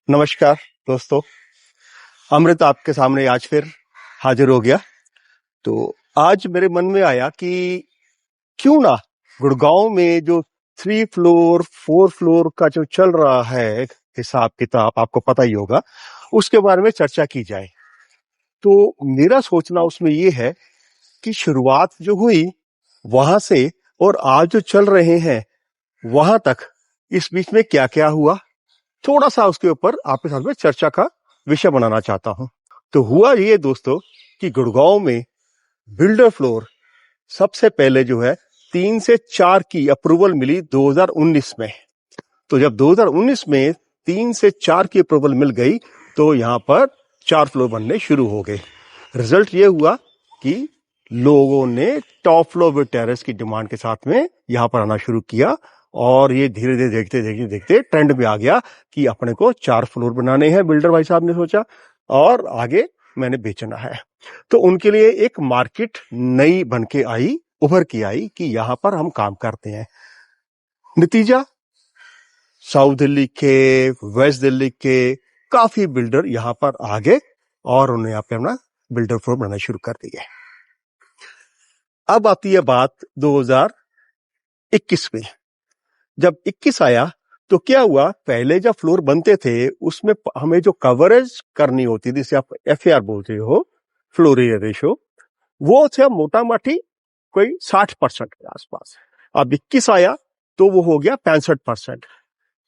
नमस्कार दोस्तों, अमृत आपके सामने आज फिर हाजिर हो गया। तो आज मेरे मन में आया कि क्यों ना गुड़गांव में जो 3 फ्लोर 4 फ्लोर का जो चल रहा है हिसाब किताब, आपको पता ही होगा, उसके बारे में चर्चा की जाए। तो मेरा सोचना उसमें ये है कि शुरुआत जो हुई वहां से और आज जो चल रहे हैं वहां तक, इस बीच में क्या क्या हुआ, थोड़ा सा उसके ऊपर आपके साथ में चर्चा का विषय बनाना चाहता हूं। तो हुआ ये दोस्तों कि गुड़गांव में बिल्डर फ्लोर सबसे पहले जो है 3 से 4 की अप्रूवल मिली 2019 में। तो जब 2019 में 3 से 4 की अप्रूवल मिल गई तो यहां पर 4 फ्लोर बनने शुरू हो गए। रिजल्ट ये हुआ कि लोगों ने टॉप फ्लोर विद टेरेस की डिमांड के साथ में यहां पर आना शुरू किया और ये धीरे धीरे देखते देखते देखते ट्रेंड में आ गया कि अपने को 4 फ्लोर बनाने हैं। बिल्डर भाई साहब ने सोचा और आगे मैंने बेचना है। तो उनके लिए एक मार्केट नई बन के आई, उभर के आई कि यहां पर हम काम करते हैं। नतीजा, साउथ दिल्ली के, वेस्ट दिल्ली के काफी बिल्डर यहां पर आ गए और उन्होंने यहाँ पे अपना बिल्डर फ्लोर बनाना शुरू कर दिया। अब आती है बात 2021 में। जब 21 आया तो क्या हुआ, पहले जब फ्लोर बनते थे उसमें हमें जो कवरेज करनी होती थी, जिसे आप FAR बोलते हो, फ्लोर एरिया रेशो, वो थे मोटा मोटी कोई 60% के आसपास। अब 21 आया तो वो हो गया 65%।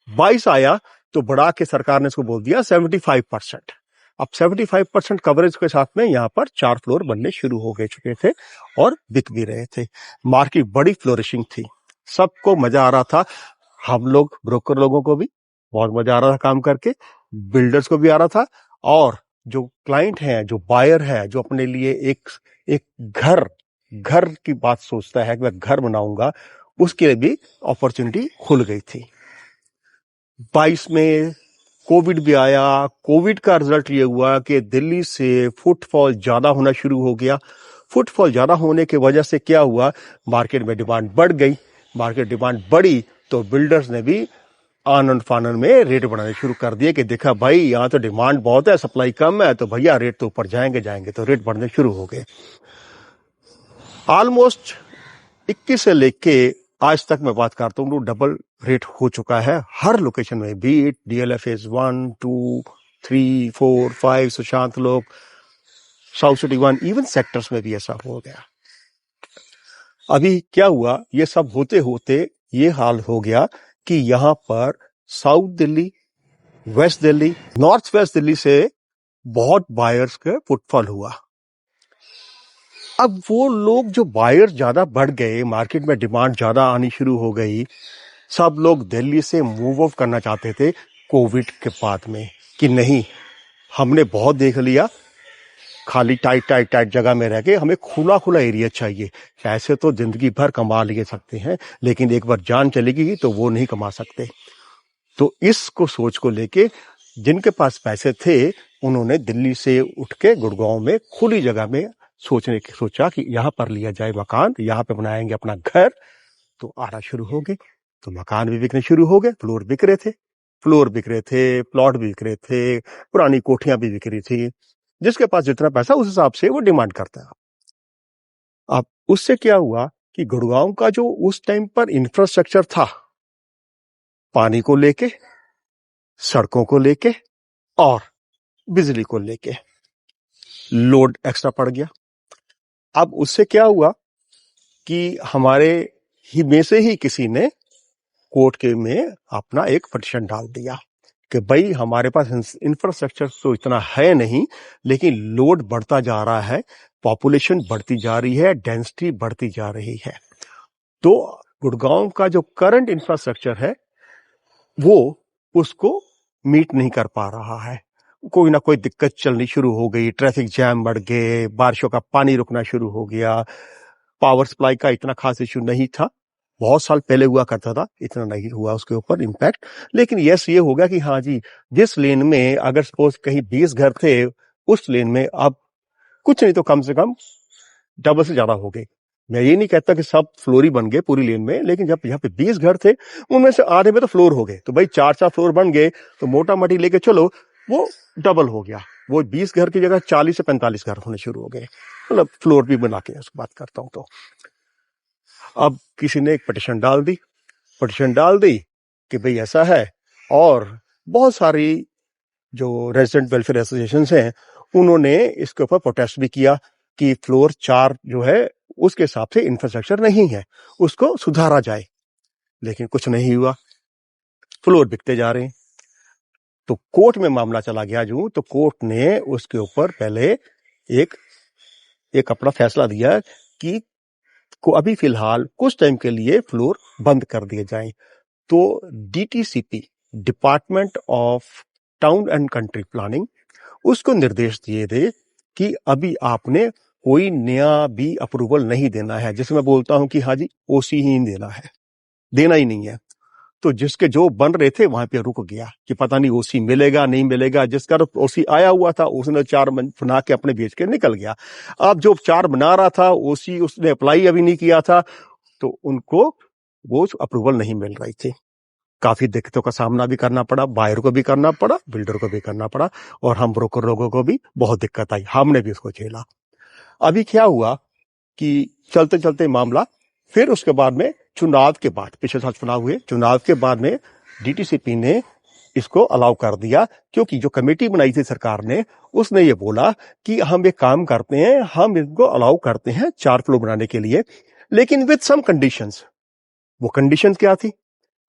22 आया तो बढ़ा के सरकार ने इसको बोल दिया 75%। अब 75% कवरेज के साथ में यहाँ पर 4 फ्लोर बनने शुरू हो गए चुके थे और बिक भी रहे थे। मार्केट बड़ी फ्लोरिशिंग थी, सबको मजा आ रहा था। हम लोग ब्रोकर लोगों को भी बहुत मजा आ रहा था काम करके, बिल्डर्स को भी आ रहा था, और जो क्लाइंट है, जो बायर है, जो अपने लिए एक घर की बात सोचता है कि मैं घर बनाऊंगा, उसके लिए भी अपॉर्चुनिटी खुल गई थी। 22 में कोविड भी आया। कोविड का रिजल्ट ये हुआ कि दिल्ली से फुटफॉल ज्यादा होना शुरू हो गया। फुटफॉल ज्यादा होने की वजह से क्या हुआ, मार्केट में डिमांड बढ़ गई। मार्केट डिमांड बढ़ी तो बिल्डर्स ने भी आनंद फानन में रेट बढ़ाने शुरू कर दिए कि देखा भाई यहाँ तो डिमांड बहुत है, सप्लाई कम है, तो भैया रेट तो ऊपर जाएंगे, तो रेट बढ़ने शुरू हो गए। ऑलमोस्ट 21 से लेके आज तक मैं बात करता हूँ, डबल रेट हो चुका है हर लोकेशन में, बीट DLF फेज 1, 2, 3, 4, 5, सुशांत लोक, साउथ सिटी 1, इवन सेक्टर्स में भी ऐसा हो गया। अभी क्या हुआ, ये सब होते होते ये हाल हो गया कि यहां पर South Delhi, West Delhi, North West Delhi से बहुत बायर्स के फुटफॉल हुआ। अब वो लोग जो बायर ज्यादा बढ़ गए, मार्केट में डिमांड ज्यादा आनी शुरू हो गई, सब लोग दिल्ली से मूव ऑफ करना चाहते थे कोविड के बाद में कि नहीं, हमने बहुत देख लिया, खाली टाइट जगह में रह के हमें खुला खुला एरिया चाहिए। पैसे तो जिंदगी भर कमा ले सकते हैं, लेकिन एक बार जान चलेगी तो वो नहीं कमा सकते। तो इसको सोच को लेके जिनके पास पैसे थे उन्होंने दिल्ली से उठ के गुड़गांव में खुली जगह में सोचा कि यहाँ पर लिया जाए मकान, यहाँ पे बनाएंगे अपना घर। तो आना शुरू हो गए, तो मकान भी बिकने शुरू हो गए, फ्लोर बिक रहे थे, प्लॉट भी बिक रहे थे, पुरानी कोठियां भी बिक रही थी। जिसके पास जितना पैसा उस हिसाब से वो डिमांड करता है। अब उससे क्या हुआ कि गुड़गांव का जो उस टाइम पर इंफ्रास्ट्रक्चर था, पानी को लेके, सड़कों को लेके और बिजली को लेके, लोड एक्स्ट्रा पड़ गया। अब उससे क्या हुआ कि हमारे ही में से ही किसी ने कोर्ट के में अपना एक पिटीशन डाल दिया कि भाई हमारे पास इंफ्रास्ट्रक्चर तो इतना है नहीं, लेकिन लोड बढ़ता जा रहा है, पॉपुलेशन बढ़ती जा रही है, डेंसिटी बढ़ती जा रही है, तो गुड़गांव का जो करंट इंफ्रास्ट्रक्चर है वो उसको मीट नहीं कर पा रहा है। कोई ना कोई दिक्कत चलनी शुरू हो गई, ट्रैफिक जैम बढ़ गए, बारिशों का पानी रुकना शुरू हो गया। पावर सप्लाई का इतना खास इश्यू नहीं था, बहुत साल पहले हुआ करता था, इतना नहीं हुआ उसके ऊपर इम्पैक्ट। लेकिन यस ये हो गया कि हाँ जी, जिस लेन में अगर सपोज कहीं 20 घर थे, उस लेन में अब कुछ नहीं तो कम से कम डबल से ज्यादा हो गए। मैं ये नहीं कहता कि सब फ्लोर ही बन गए पूरी लेन में, लेकिन जब यहाँ पे 20 घर थे उनमें से आधे में तो फ्लोर हो गए, तो भाई 4-4 फ्लोर बन गए, तो मोटा मोटी लेके चलो वो डबल हो गया, वो 20 घर की जगह 40 से 45 घर होने शुरू हो गए, मतलब फ्लोर भी बना के उसकी बात करता हूँ। तो अब किसी ने एक पिटीशन डाल दी कि भाई ऐसा है, और बहुत सारी जो रेजिडेंट वेलफेयर एसोसिएशन हैं उन्होंने इसके ऊपर प्रोटेस्ट भी किया कि फ्लोर 4 जो है उसके हिसाब से इंफ्रास्ट्रक्चर नहीं है, उसको सुधारा जाए, लेकिन कुछ नहीं हुआ, फ्लोर बिकते जा रहे हैं। तो कोर्ट में मामला चला गया जो, तो कोर्ट ने उसके ऊपर पहले एक अपना फैसला दिया कि को अभी फिलहाल कुछ टाइम के लिए फ्लोर बंद कर दिए जाएं। तो DTCP, department of town and country planning, उसको निर्देश दिए थे कि अभी आपने कोई नया भी अप्रूवल नहीं देना है, जिसमें मैं बोलता हूं कि हाँ जी ओसी ही देना है, देना ही नहीं है। तो जिसके जो बन रहे थे वहां पे रुक गया कि पता नहीं ओसी मिलेगा नहीं मिलेगा, जिसका ओसी आया हुआ था उसने 4 बना के अपने बेच के निकल गया। अब जो 4 बना रहा था ओसी उसने अप्लाई अभी नहीं किया था, तो उनको वो अप्रूवल नहीं मिल रही थी। काफी दिक्कतों का सामना भी करना पड़ा, बायर को भी करना पड़ा, बिल्डर को भी करना पड़ा, और हम ब्रोकर लोगों को भी बहुत दिक्कत आई, हमने भी उसको झेला। अभी क्या हुआ कि चलते चलते मामला, फिर उसके बाद में चुनाव के बाद, पिछले साल चुनाव हुए, चुनाव के बाद में डीटीसीपी ने इसको अलाउ कर दिया, क्योंकि जो कमेटी बनाई थी सरकार ने उसने ये बोला कि हम एक काम करते हैं, हम इनको अलाउ करते हैं 4 फ्लोर बनाने के लिए, लेकिन विद सम कंडीशंस। वो कंडीशंस क्या थी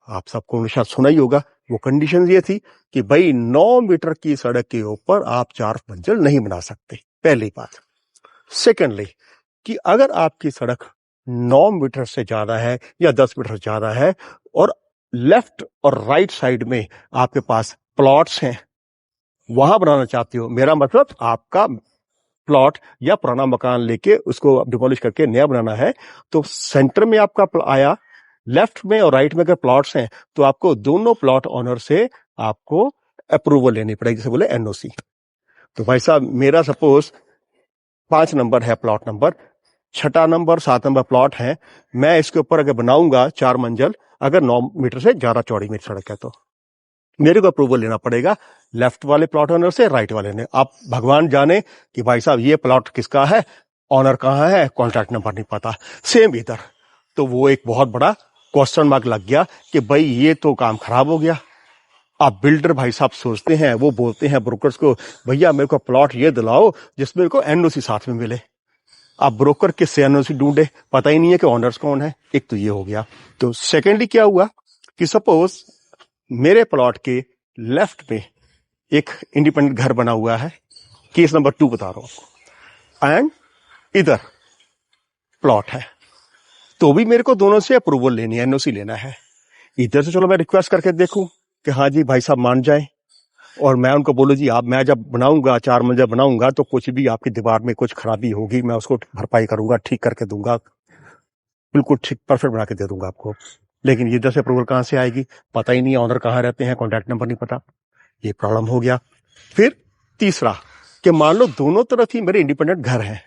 आप सबको शायद सुना ही होगा। वो कंडीशन ये थी कि भाई 9 मीटर की सड़क के ऊपर आप 4 मंजिल नहीं बना सकते, पहली बात। सेकेंडली, कि अगर आपकी सड़क 9 मीटर से ज्यादा है या 10 मीटर से ज्यादा है और लेफ्ट और राइट साइड में आपके पास प्लॉट्स हैं, वहां बनाना चाहते हो, मेरा मतलब आपका प्लॉट या पुराना मकान लेके उसको डिमोलिश करके नया बनाना है, तो सेंटर में आपका आया, लेफ्ट में और राइट में अगर प्लॉट्स हैं तो आपको दोनों प्लॉट ऑनर से आपको अप्रूवल लेनी पड़ेगी, जैसे बोले एनओसी। तो भाई साहब मेरा सपोज 5 नंबर है plot number, 6 number 7 number plot है, मैं इसके ऊपर अगर बनाऊंगा 4 मंजिल, अगर 9 मीटर से ज्यादा चौड़ी मेरी सड़क है, तो मेरे को अप्रूवल लेना पड़ेगा लेफ्ट वाले प्लॉट ऑनर से, राइट वाले ने। आप भगवान जाने कि भाई साहब ये प्लॉट किसका है, ऑनर कहाँ है, कॉन्ट्रैक्ट नंबर नहीं पता, सेम इधर। तो वो एक बहुत बड़ा क्वेश्चन मार्क लग गया कि भाई ये तो काम खराब हो गया। अब बिल्डर भाई साहब सोचते हैं, वो बोलते हैं ब्रोकर्स को, भैया मेरे को प्लॉट ये दिलाओ जिसमें मेरे को एनओसी साथ में मिले। अब ब्रोकर किससे एनओसी ढूंढे, पता ही नहीं है कि ऑनर्स कौन है, एक तो ये हो गया। तो सेकेंडली क्या हुआ कि सपोज मेरे प्लॉट के लेफ्ट में एक इंडिपेंडेंट घर बना हुआ है, केस नंबर 2 बता रहा हूं आपको, एंड इधर प्लॉट है, तो भी मेरे को दोनों से अप्रूवल लेनी है, एनओसी लेना है। इधर से चलो मैं रिक्वेस्ट करके देखूं कि हाँ जी भाई साहब मान जाए, और मैं उनको बोलूं जी आप, मैं जब बनाऊंगा 4 मंजिल बनाऊंगा तो कुछ भी आपकी दीवार में कुछ खराबी होगी मैं उसको भरपाई करूंगा, ठीक करके दूंगा, बिल्कुल ठीक परफेक्ट बना के दे दूंगा आपको। लेकिन ये इधर से अप्रूवल कहां से आएगी, पता ही नहीं है, ऑनर कहां रहते हैं, कॉन्टैक्ट नंबर नहीं पता, ये प्रॉब्लम हो गया। फिर तीसरा कि मान लो दोनों तरफ ही मेरे इंडिपेंडेंट घर हैं,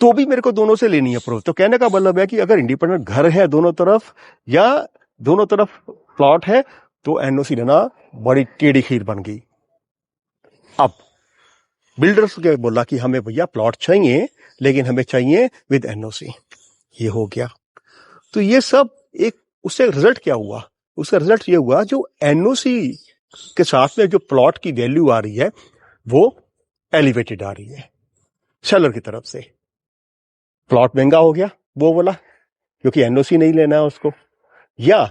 तो भी मेरे को दोनों से लेनी है अप्रूवल। तो कहने का मतलब है कि अगर इंडिपेंडेंट घर है दोनों तरफ या दोनों तरफ प्लॉट है तो एनओसी लेना बड़ी टेढ़ी खीर बन गई। अब बिल्डर्स के बोला कि हमें भैया प्लॉट चाहिए लेकिन हमें चाहिए विद एनओसी, ये हो गया। तो ये सब एक, उससे रिजल्ट क्या हुआ, उसका रिजल्ट ये हुआ जो एनओसी के साथ में जो प्लॉट की वैल्यू आ रही है वो एलिवेटेड आ रही है सेलर की तरफ से। प्लॉट महंगा हो गया वो बोला, क्योंकि एनओसी नहीं लेना है उसको, या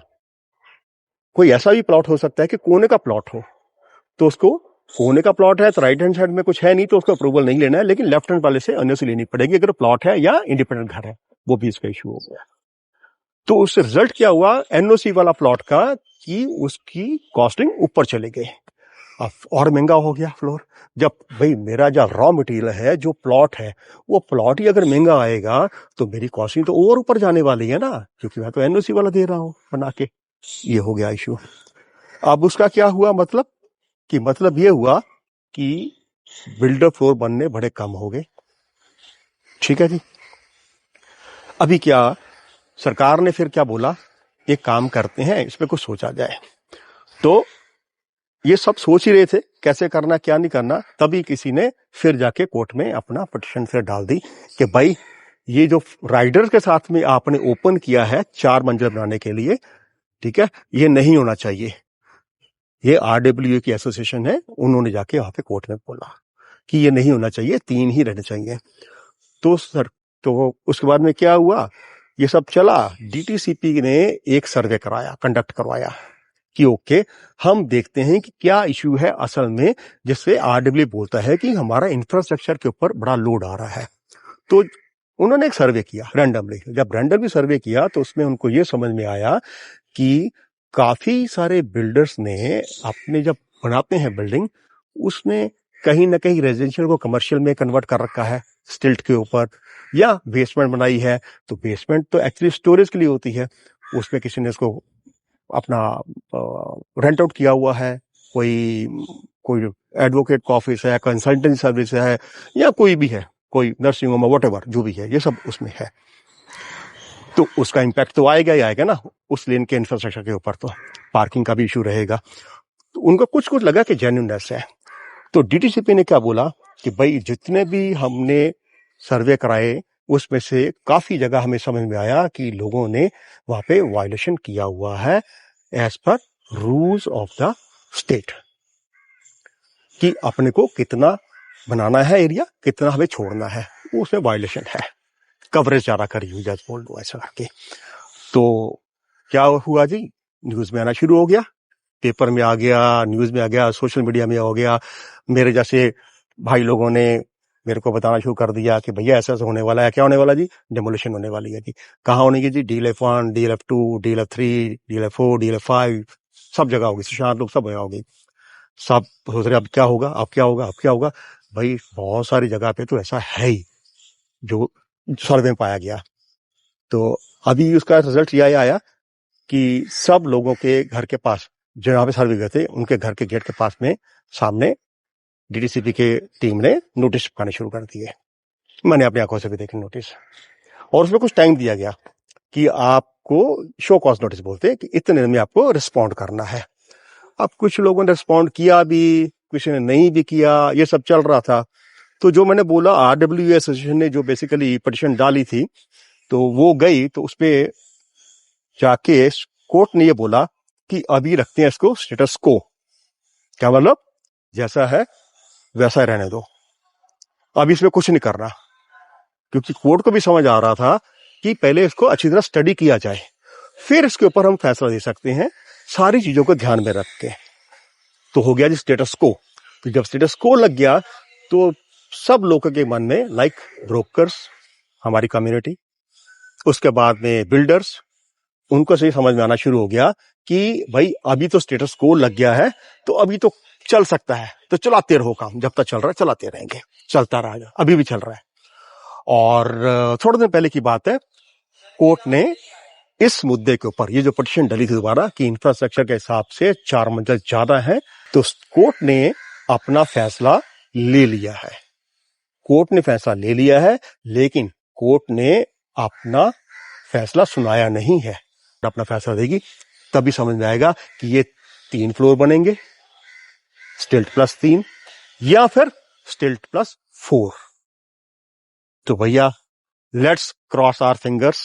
कोई ऐसा भी प्लॉट हो सकता है कि कोने का प्लॉट हो, तो उसको कोने का प्लॉट है तो राइट हैंड साइड में कुछ है नहीं तो उसको अप्रूवल नहीं लेना है, लेकिन लेफ्ट हैंड वाले से एनओसी लेनी पड़ेगी अगर प्लॉट है या इंडिपेंडेंट घर है, वो भी इसका इशू हो गया। तो उससे रिजल्ट क्या हुआ एनओसी वाला प्लॉट का कि उसकी कॉस्टिंग ऊपर चले गए, अब और महंगा हो गया फ्लोर। जब भाई मेरा जो रॉ मटेरियल है, जो प्लॉट है, वो प्लॉट ही अगर महंगा आएगा तो मेरी कॉस्टिंग तो और ऊपर जाने वाली है ना, क्योंकि मैं तो एनओसी वाला दे रहा हूं बना के। ये हो गया इशू। अब उसका क्या हुआ मतलब कि मतलब ये हुआ कि बिल्डर फ्लोर बनने बड़े कम हो गए, ठीक है जी। अभी क्या सरकार ने फिर क्या बोला, एक काम करते हैं, इसमें कुछ सोचा जाए। तो ये सब सोच ही रहे थे कैसे करना क्या नहीं करना, तभी किसी ने फिर जाके कोर्ट में अपना पिटीशन फिर डाल दी कि भाई ये जो राइडर के साथ में आपने ओपन किया है 4 मंजिल बनाने के लिए, ठीक है, ये नहीं होना चाहिए। ये आरडब्ल्यू की एसोसिएशन है, उन्होंने जाके वहां पे कोर्ट में बोला कि ये नहीं होना चाहिए, 3 ही रहने चाहिए। तो उसके बाद में क्या हुआ, ये सब चला, डीटीसीपी ने एक सर्वे कराया, कंडक्ट करवाया कि ओके हम देखते हैं कि क्या इश्यू है असल में, जिससे आरडब्ल्यू बोलता है कि हमारा इंफ्रास्ट्रक्चर के ऊपर बड़ा लोड आ रहा है। तो उन्होंने एक सर्वे किया रैंडमली। जब रैंडमली सर्वे किया तो उसमें उनको ये समझ में आया कि काफी सारे बिल्डर्स ने अपने जब बनाते हैं बिल्डिंग, उसमें कहीं ना कहीं रेजिडेंशियल को कमर्शियल में कन्वर्ट कर रखा है स्टिल्ट के ऊपर, या बेसमेंट बनाई है तो बेसमेंट तो एक्चुअली स्टोरेज के लिए होती है, उसमें किसी ने इसको अपना रेंट आउट किया हुआ है, कोई कोई एडवोकेट का ऑफिस है, कंसल्टेंसी सर्विस है, या कोई भी है, कोई नर्सिंग होम, व्हाटएवर जो भी है, ये सब उसमें है। तो उसका इम्पैक्ट तो आएगा ही आएगा ना उस लेन के इंफ्रास्ट्रक्चर के ऊपर, तो पार्किंग का भी इशू रहेगा। तो उनको कुछ कुछ लगा कि जेन्युइननेस है। तो डीटीसीपी ने क्या बोला कि भाई जितने भी हमने सर्वे कराए उसमें से काफी जगह हमें समझ में आया कि लोगों ने वहां पे वायलेशन किया हुआ है as per rules of the state, कि अपने को कितना बनाना है एरिया, कितना हमें छोड़ना है, उसमें वायलेशन है, कवरेज ज्यादा करी हुई, जज बोल दो ऐसा करके। तो क्या हुआ जी, न्यूज में आना शुरू हो गया, पेपर में आ गया, न्यूज में आ गया, सोशल मीडिया में हो गया। मेरे जैसे भाई लोगों ने मेरे को बताना शुरू कर दिया कि भैया ऐसा होने वाला है। क्या होने वाला जी? डेमोलिशन होने वाली है जी। कहाँ होने की जी? DLF1, DLF2, DLF3, DLF4, DLF5, सब जगह होगी, सुशांत लोग सब जगह होगी। सब सोच रहे अब क्या होगा, अब क्या होगा, अब क्या होगा। भाई बहुत सारी जगह पे तो ऐसा है ही जो सर्वे में पाया गया। तो अभी उसका रिजल्ट ये आया कि सब लोगों के घर के पास, जो यहाँ पे सर्वे गए थे, उनके घर के गेट के पास में सामने डीटीसीपी के टीम ने नोटिस चिपकाने शुरू कर दिए। मैंने अपनी आंखों से भी देखे नोटिस, और उसमें कुछ टाइम दिया गया कि आपको शो कॉज नोटिस बोलते हैं कि इतने दिन में आपको रिस्पॉन्ड करना है। अब कुछ लोगों ने रिस्पॉन्ड किया भी, किसी ने नहीं भी किया, ये सब चल रहा था। तो जो मैंने बोला, आरडब्ल्यू एसोसिएशन ने जो बेसिकली पिटीशन डाली थी, तो वो गई, तो उसपे जाके कोर्ट ने ये बोला कि अभी रखते हैं इसको स्टेटस को। क्या मतलब? जैसा है वैसा रहने दो, अब इसमें कुछ नहीं करना, क्योंकि कोर्ट को भी समझ आ रहा था कि पहले इसको अच्छी तरह स्टडी किया जाए, फिर इसके ऊपर हम फैसला दे सकते हैं सारी चीजों को ध्यान में रख के। तो हो गया जी स्टेटस को। तो जब स्टेटस को लग गया तो सब लोगों के मन में, लाइक ब्रोकर्स, हमारी कम्युनिटी, उसके बाद में बिल्डर्स, उनको सही समझ में आना शुरू हो गया कि भाई अभी तो स्टेटस को लग गया है, तो अभी तो चल सकता है, तो चलाते रहो काम, जब तक चल रहा है चलाते रहेंगे, चलता रहेगा, अभी भी चल रहा है। और थोड़े दिन पहले की बात है, कोर्ट ने इस मुद्दे के ऊपर, ये जो पिटीशन डली थी दोबारा कि इंफ्रास्ट्रक्चर के हिसाब से 4 मंजिल ज्यादा है, तो कोर्ट ने अपना फैसला ले लिया है। कोर्ट ने फैसला ले लिया है, लेकिन कोर्ट ने अपना फैसला सुनाया नहीं है। अपना फैसला देगी तभी समझ में आएगा कि ये 3 फ्लोर बनेंगे, स्टिल्ट +3, या फिर स्टिल्ट +4। तो भैया let's cross our fingers,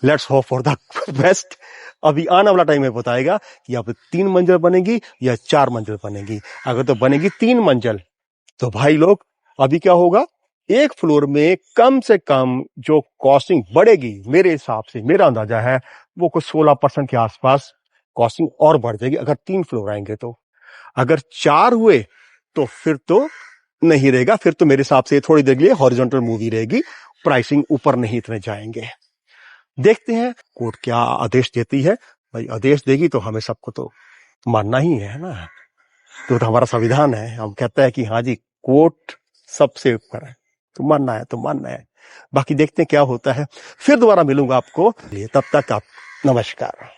let's hope for the best. अभी आने वाला टाइम में बताएगा कि अब 3 मंजिल बनेगी या 4 मंजिल बनेगी। अगर तो बनेगी 3 मंजिल, तो भाई लोग अभी क्या होगा, एक फ्लोर में कम से कम जो कॉस्टिंग बढ़ेगी, मेरे हिसाब से, मेरा अंदाजा है, वो कुछ 16% के आसपास कॉस्टिंग और बढ़ जाएगी अगर 3 फ्लोर आएंगे। तो अगर 4 हुए तो फिर तो नहीं रहेगा, फिर तो मेरे हिसाब से थोड़ी देर के लिए हॉरिजॉन्टल मूवी रहेगी, प्राइसिंग ऊपर नहीं इतने जाएंगे। देखते हैं कोर्ट क्या आदेश देती है। भाई आदेश देगी तो हमें सबको तो मानना ही है ना, तो हमारा संविधान है, हम कहता है कि हाँ जी कोर्ट सबसे ऊपर है, तो मानना है तो मानना है। बाकी देखते हैं क्या होता है। फिर दोबारा मिलूंगा आपको, तब तक आप नमस्कार।